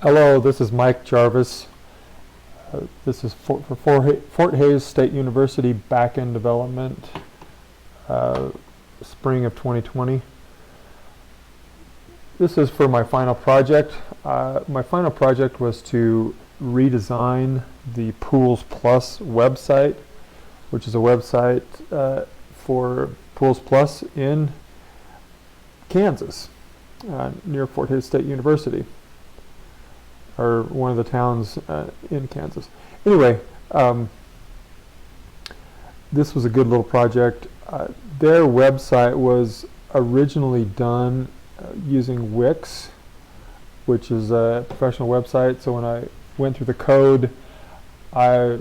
Hello, this is Mike Jarvis. This is for Fort Hays State University backend development, spring of 2020. This is for my final project. My final project was to redesign the Pools Plus website, which is a website for Pools Plus in Kansas, near Fort Hays State University, or one of the towns in Kansas. Anyway, this was a good little project. Their website was originally done using Wix, which is a professional website. So when I went through the code, I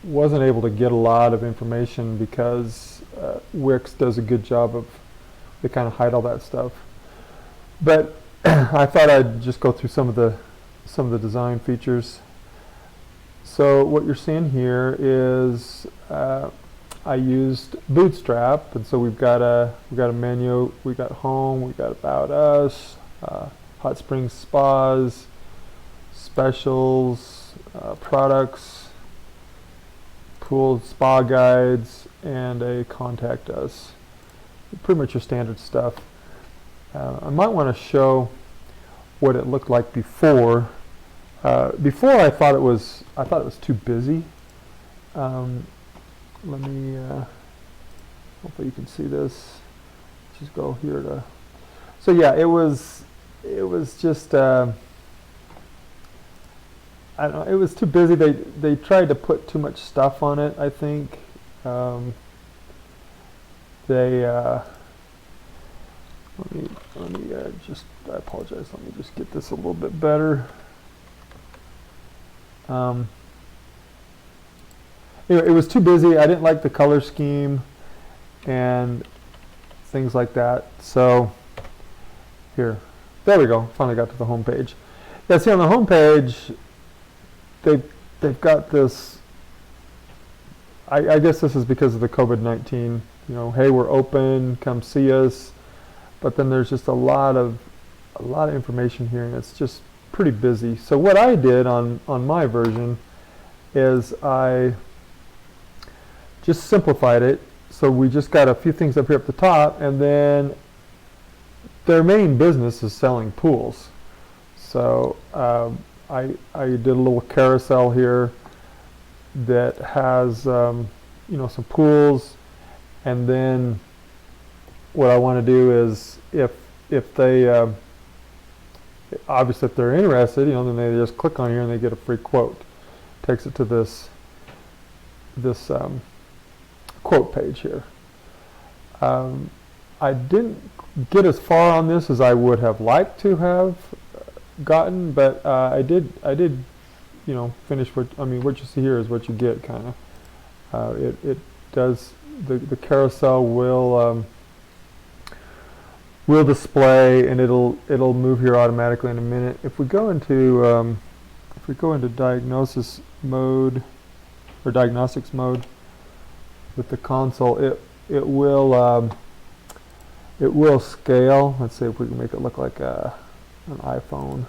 wasn't able to get a lot of information because Wix does a good job of, they kind of hide all that stuff. But I thought I'd just go through some of the design features. So what you're seeing here is I used Bootstrap, and so we've got a menu. We got home, we got about us, hot springs spas, specials, products, pool spa guides, and a contact us. Pretty much your standard stuff. I might want to show what it looked like before. Before I thought it was too busy. Let me hopefully you can see this. Just go here to. So yeah, it was just I don't know. It was too busy. They tried to put too much stuff on it, I think. Let me just, I apologize, let me just get this a little bit better. Anyway, it was too busy. I didn't like the color scheme and things like that. So here, there we go, finally got to the home page. Yeah, see on the home page, they've got this, I guess this is because of the COVID-19, you know, hey, we're open, come see us. But then there's just a lot of information here, and it's just pretty busy. So what I did on my version is I just simplified it. So we just got a few things up here at the top, and then their main business is selling pools. So I did a little carousel here that has you know, some pools, and then what I want to do is if they obviously if they're interested, you know, then they just click on here and they get a free quote. Takes it to this quote page here. I didn't get as far on this as I would have liked to have gotten, but I did you know, finish what you see here is what you get, kind of. It does, the carousel will display, and it'll move here automatically in a minute. If we go into diagnosis mode or diagnostics mode with the console, it will scale. Let's see if we can make it look like an iPhone.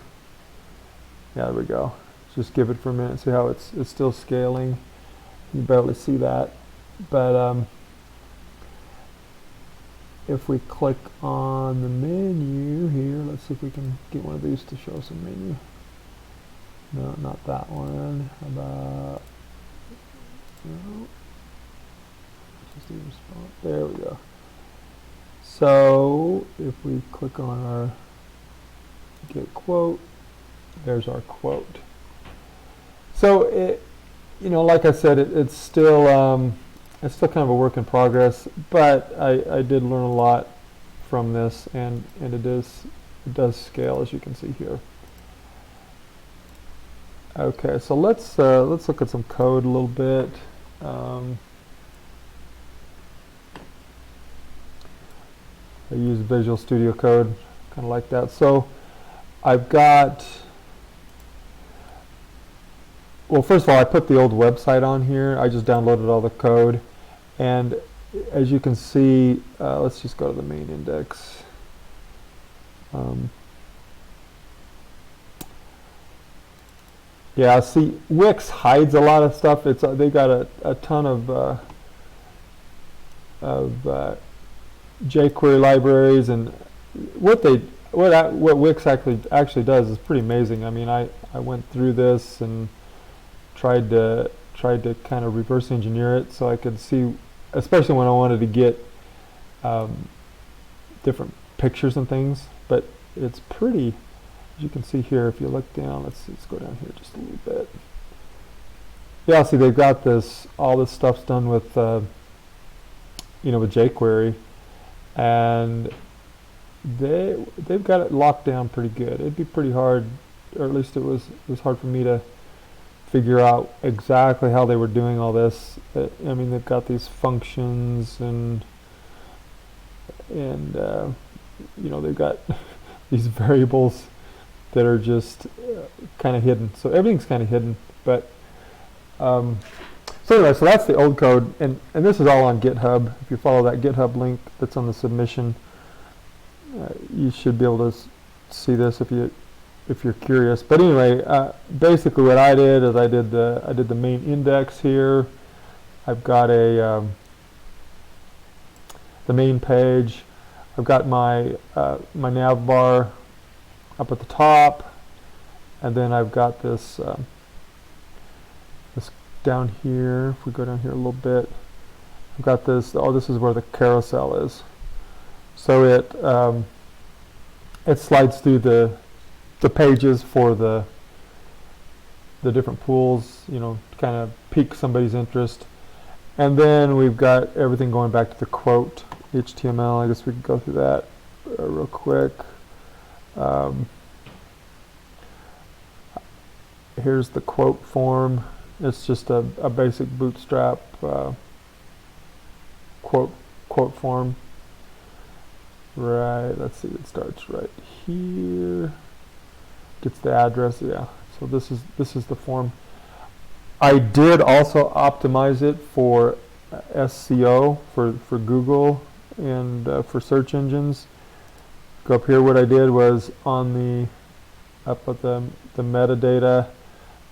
Yeah, there we go. Just give it for a minute. See how it's still scaling. You barely see that, but if we click on the menu here, let's see if we can get one of these to show some menu. No, not that one. How about, no. Just even spot. There we go. So if we click on our get quote, there's our quote. So it, you know, like I said, it's still kind of a work in progress, but I did learn a lot from this, and it does scale, as you can see here. Okay, so let's look at some code a little bit. I use Visual Studio Code, kind of like that. So I've got, well, first of all, I put the old website on here. I just downloaded all the code. And as you can see, let's just go to the main index. Yeah, see, Wix hides a lot of stuff. It's they got a ton of jQuery libraries, and what Wix actually does is pretty amazing. I mean, I went through this and tried to kind of reverse engineer it so I could see, especially when I wanted to get different pictures and things. But it's pretty, as you can see here. If you look down, let's go down here just a little bit. Yeah, see, they've got all this stuff's done with with jQuery, and they've got it locked down pretty good. It'd be pretty hard, or at least it was hard for me to figure out exactly how they were doing all this. I mean, they've got these functions, and they've got these variables that are just kind of hidden. So everything's kind of hidden. But so anyway, so that's the old code, and this is all on GitHub. If you follow that GitHub link that's on the submission, you should be able to see this if you're curious. But anyway, basically what I did is I did the main index here. I've got the main page. I've got my my nav bar up at the top, and then I've got this this down here. If we go down here a little bit, I've got this. Oh, this is where the carousel is. So it slides through the pages for the different pools, to kind of pique somebody's interest. And then we've got everything going back to the quote HTML. I guess we could go through that real quick. Here's the quote form. It's just a basic Bootstrap quote form. Right, let's see, it starts right here. Gets the address, yeah. So this is the form. I did also optimize it for SEO for Google and for search engines. Go up here. What I did was up at the metadata,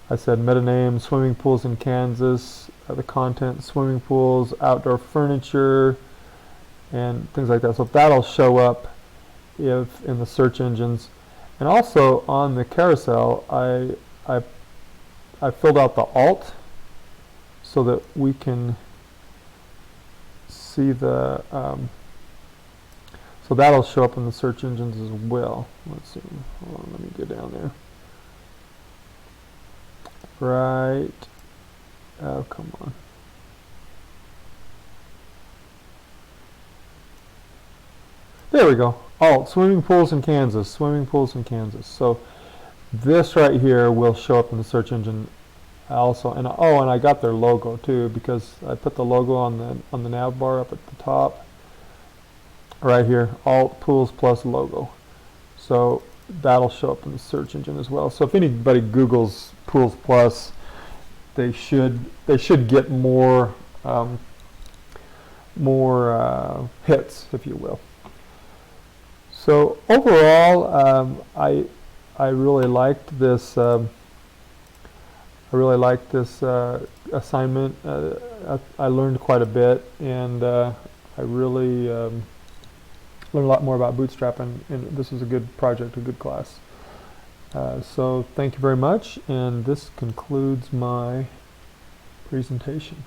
I said meta name swimming pools in Kansas. The content swimming pools, outdoor furniture, and things like that. So that'll show up if in the search engines. And also on the carousel, I filled out the alt so that we can see the so that'll show up in the search engines as well. Let's see. Hold on, let me go down there. Right. Oh, come on. There we go. Alt, swimming pools in Kansas, swimming pools in Kansas. So this right here will show up in the search engine also. And and I got their logo too, because I put the logo on the nav bar up at the top. Right here, Alt pools plus logo. So that'll show up in the search engine as well. So if anybody Googles pools plus, they should get more hits, if you will. So overall, I really liked this. Assignment. I learned quite a bit, and I really learned a lot more about Bootstrap, and this is a good project, a good class. So thank you very much, and this concludes my presentation.